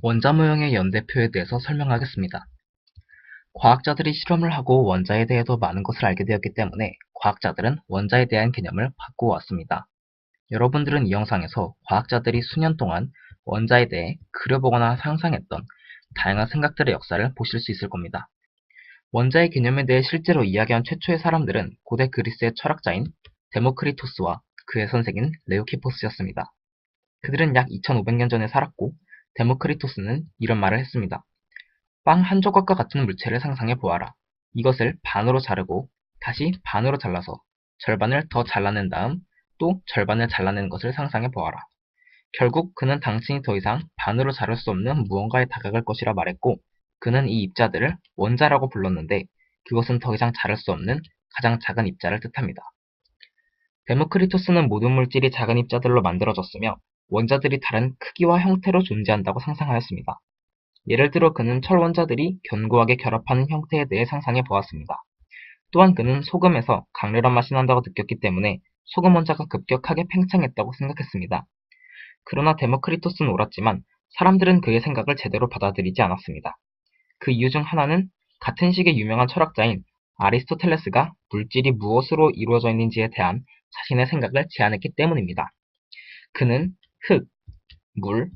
원자 모형의 연대표에 대해서 설명하겠습니다. 과학자들이 실험을 하고 원자에 대해서 많은 것을 알게 되었기 때문에 과학자들은 원자에 대한 개념을 바꾸어왔습니다. 여러분들은 이 영상에서 과학자들이 수년 동안 원자에 대해 그려보거나 상상했던 다양한 생각들의 역사를 보실 수 있을 겁니다. 원자의 개념에 대해 실제로 이야기한 최초의 사람들은 고대 그리스의 철학자인 데모크리토스와 그의 선생인 레오키포스였습니다. 그들은 약 2500년 전에 살았고 데모크리토스는 이런 말을 했습니다. 빵 한 조각과 같은 물체를 상상해 보아라. 이것을 반으로 자르고 다시 반으로 잘라서 절반을 더 잘라낸 다음 또 절반을 잘라낸 것을 상상해 보아라. 결국 그는 당신이 더 이상 반으로 자를 수 없는 무언가에 다가갈 것이라 말했고 그는 이 입자들을 원자라고 불렀는데 그것은 더 이상 자를 수 없는 가장 작은 입자를 뜻합니다. 데모크리토스는 모든 물질이 작은 입자들로 만들어졌으며 원자들이 다른 크기와 형태로 존재한다고 상상하였습니다. 예를 들어 그는 철원자들이 견고하게 결합하는 형태에 대해 상상해 보았습니다. 또한 그는 소금에서 강렬한 맛이 난다고 느꼈기 때문에 소금 원자가 급격하게 팽창했다고 생각했습니다. 그러나 데모크리토스는 옳았지만 사람들은 그의 생각을 제대로 받아들이지 않았습니다. 그 이유 중 하나는 같은 시기의 유명한 철학자인 아리스토텔레스가 물질이 무엇으로 이루어져 있는지에 대한 자신의 생각을 제안했기 때문입니다. 그는 흙, 물,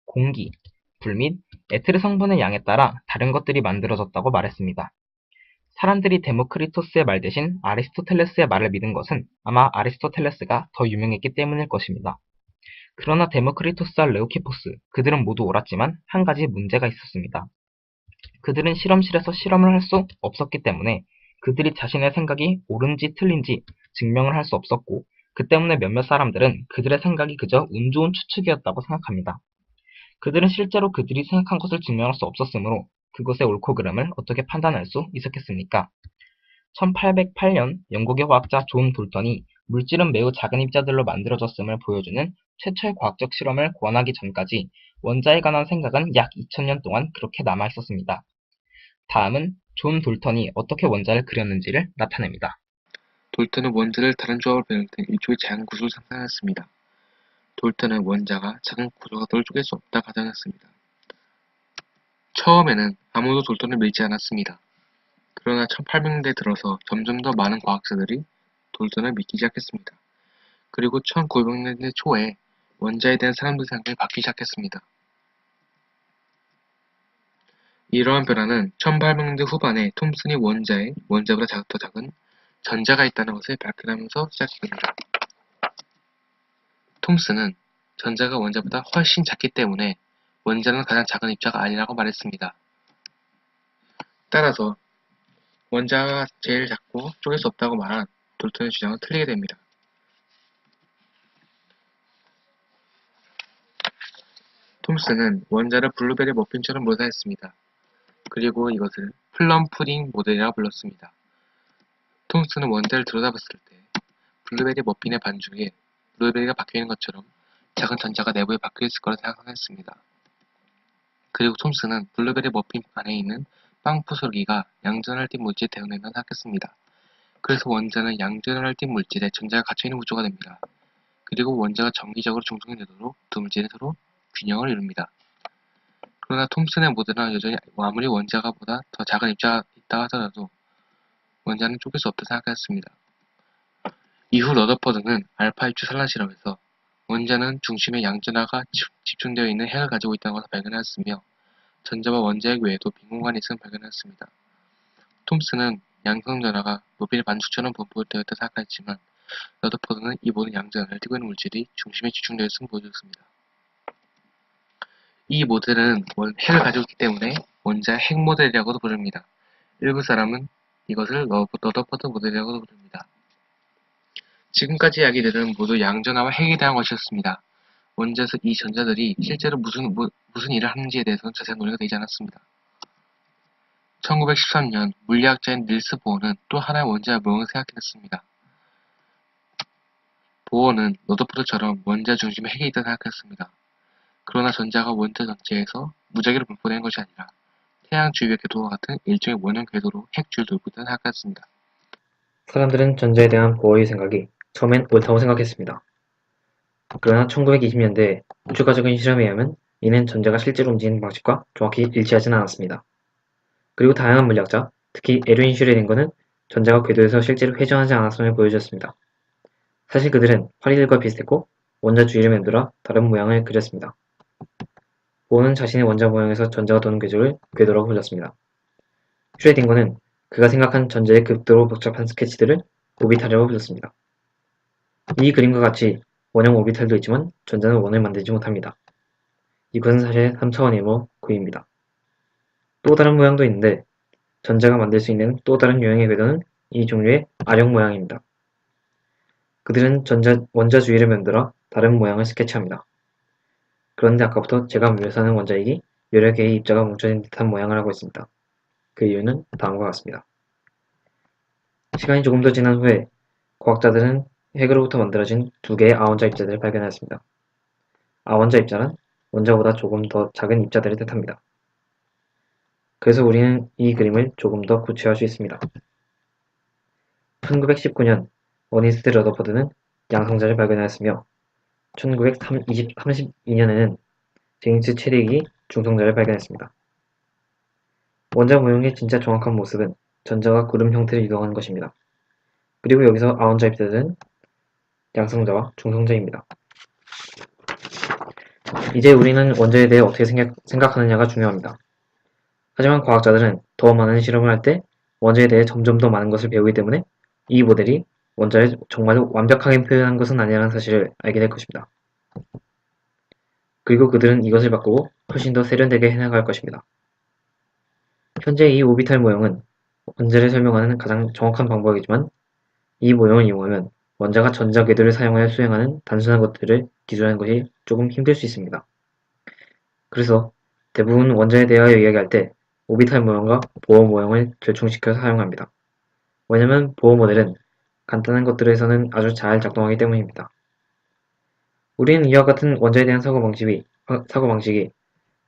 공기, 불 및 에테르 성분의 양에 따라 다른 것들이 만들어졌다고 말했습니다. 사람들이 데모크리토스의 말 대신 아리스토텔레스의 말을 믿은 것은 아마 아리스토텔레스가 더 유명했기 때문일 것입니다. 그러나 데모크리토스와 레오키포스, 그들은 모두 옳았지만 한 가지 문제가 있었습니다. 그들은 실험실에서 실험을 할 수 없었기 때문에 그들이 자신의 생각이 옳은지 틀린지 증명을 할 수 없었고 그 때문에 몇몇 사람들은 그들의 생각이 그저 운 좋은 추측이었다고 생각합니다. 그들은 실제로 그들이 생각한 것을 증명할 수 없었으므로 그것의 옳고 그름을 어떻게 판단할 수 있었겠습니까? 1808년 영국의 화학자 존 돌턴이 물질은 매우 작은 입자들로 만들어졌음을 보여주는 최초의 과학적 실험을 권하기 전까지 원자에 관한 생각은 약 2000년 동안 그렇게 남아 있었습니다. 다음은 존 돌턴이 어떻게 원자를 그렸는지를 나타냅니다. 돌턴은 원자를 다른 조합으로 변형된 일종의 작은 구슬을 상상했습니다. 돌턴은 원자가 작은 고조각들을 쪼갤 수 없다 가정했습니다. 처음에는 아무도 돌턴을 믿지 않았습니다. 그러나 1800년대 들어서 점점 더 많은 과학자들이 돌턴을 믿기 시작했습니다. 그리고 1900년대 초에 원자에 대한 사람들의 생각이 바뀌기 시작했습니다. 이러한 변화는 1800년대 후반에 톰슨이 원자보다 더 작은 전자가 있다는 것을 발견하면서 시작됩니다. 톰슨은 전자가 원자보다 훨씬 작기 때문에 원자는 가장 작은 입자가 아니라고 말했습니다. 따라서 원자가 제일 작고 쪼갤 수 없다고 말한 돌턴의 주장은 틀리게 됩니다. 톰슨은 원자를 블루베리 머핀처럼 묘사했습니다. 그리고 이것을 플럼 푸딩 모델이라고 불렀습니다. 톰슨은 원자를 들여다봤을 때 블루베리 머핀의 반죽에 블루베리가 박혀있는 것처럼 작은 전자가 내부에 박혀있을 거라 생각했습니다. 그리고 톰슨은 블루베리 머핀 안에 있는 빵 부스러기가 양전활팀 물질에 대응된다고 생각했습니다. 그래서 원자는 양전활팀 물질에 전자가 갇혀있는 구조가 됩니다. 그리고 원자가 정기적으로 중성되도록 두 물질은 서로 균형을 이룹니다. 그러나 톰슨의 모델은 여전히 아무리 원자가 보다 더 작은 입자가 있다 하더라도 원자는 쪼갤 수 없다고 생각했습니다. 이후 러더퍼드는 알파 입주 산란 실험에서 원자는 중심에 양전하가 집중되어 있는 핵을 가지고 있다는 것을 발견하였으며 전자와 원자핵 외에도 빈 공간이 있음을 발견하였습니다. 톰슨은 양성전하가 로빈의 반죽처럼 분포되었다 생각했지만 러더퍼드는 이 모든 양전을 띠고 있는 물질이 중심에 집중되어 있음을 보여주었습니다. 이 모델은 핵을 가지고 있기 때문에 원자의 핵 모델이라고도 부릅니다. 일부 사람은 이것을 러더퍼드 모델이라고도 부릅니다. 지금까지 이야기들은 모두 양전하와 핵에 대한 것이었습니다. 원자에서 이 전자들이 실제로 무슨 일을 하는지에 대해서는 자세한 논의가 되지 않았습니다. 1913년 물리학자인 닐스 보어는 또 하나의 원자의 모형을 생각해냈습니다. 보어는 러더포드처럼 원자 중심에 핵이 있다고 생각했습니다. 그러나 전자가 원자 전체에서 무작위로 분포되는 것이 아니라 태양 주위의 궤도와 같은 일종의 원형 궤도로 핵 주위를 돌고 있다고 생각했습니다. 사람들은 전자에 대한 보어의 생각이 처음엔 옳다고 생각했습니다. 그러나 1920년대 우주과학적인 실험에 의하면 이는 전자가 실제로 움직이는 방식과 정확히 일치하지는 않았습니다. 그리고 다양한 물리학자, 특히 에르윈 슈레딩거는 전자가 궤도에서 실제로 회전하지 않았음을 보여주었습니다. 사실 그들은 파리들과 비슷했고 원자 주위를 만들어 다른 모양을 그렸습니다. 보어는 자신의 원자 모양에서 전자가 도는 궤도라고 불렀습니다. 슈레딩거는 그가 생각한 전자의 극도로 복잡한 스케치들을 오비탈이라고 불렀습니다. 이 그림과 같이 원형 오비탈도 있지만 전자는 원을 만들지 못합니다. 이것은 사실 3차원이므로 고입니다. 또 다른 모양도 있는데 전자가 만들 수 있는 또 다른 유형의 궤도는 이 종류의 아령 모양입니다. 그들은 원자 주위를 만들어 다른 모양을 스케치합니다. 그런데 아까부터 제가 묘사하는 원자핵이 여러 개의 입자가 뭉쳐진 듯한 모양을 하고 있습니다. 그 이유는 다음과 같습니다. 시간이 조금 더 지난 후에 과학자들은 핵으로부터 만들어진 두 개의 아원자 입자들을 발견하였습니다. 아원자 입자란 원자보다 조금 더 작은 입자들을 뜻합니다. 그래서 우리는 이 그림을 조금 더 구체화할 수 있습니다. 1919년 어니스트 러더퍼드는 양성자를 발견하였으며 1932년에는 제임스 체릭이 중성자를 발견했습니다. 원자 모형의 진짜 정확한 모습은 전자가 구름 형태를 이동하는 것입니다. 그리고 여기서 아원자 입자들은 양성자와 중성자입니다. 이제 우리는 원자에 대해 어떻게 생각하느냐가 중요합니다. 하지만 과학자들은 더 많은 실험을 할 때 원자에 대해 점점 더 많은 것을 배우기 때문에 이 모델이 원자를 정말 완벽하게 표현한 것은 아니라는 사실을 알게 될 것입니다. 그리고 그들은 이것을 바꾸고 훨씬 더 세련되게 해나갈 것입니다. 현재 이 오비탈 모형은 원자를 설명하는 가장 정확한 방법이지만 이 모형을 이용하면 원자가 전자 궤도를 사용하여 수행하는 단순한 것들을 기술하는 것이 조금 힘들 수 있습니다. 그래서 대부분 원자에 대하여 이야기할 때 오비탈 모형과 보어 모형을 결충시켜 사용합니다. 왜냐하면 보어 모델은 간단한 것들에서는 아주 잘 작동하기 때문입니다. 우리는 이와 같은 원자에 대한 사고방식이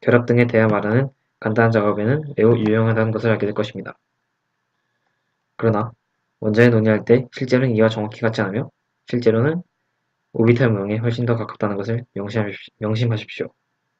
결합 등에 대해 말하는 간단한 작업에는 매우 유용하다는 것을 알게 될 것입니다. 그러나 원자에 논의할 때 실제로는 이와 정확히 같지 않으며 실제로는 오비탈 모형에 훨씬 더 가깝다는 것을 명심하십시오.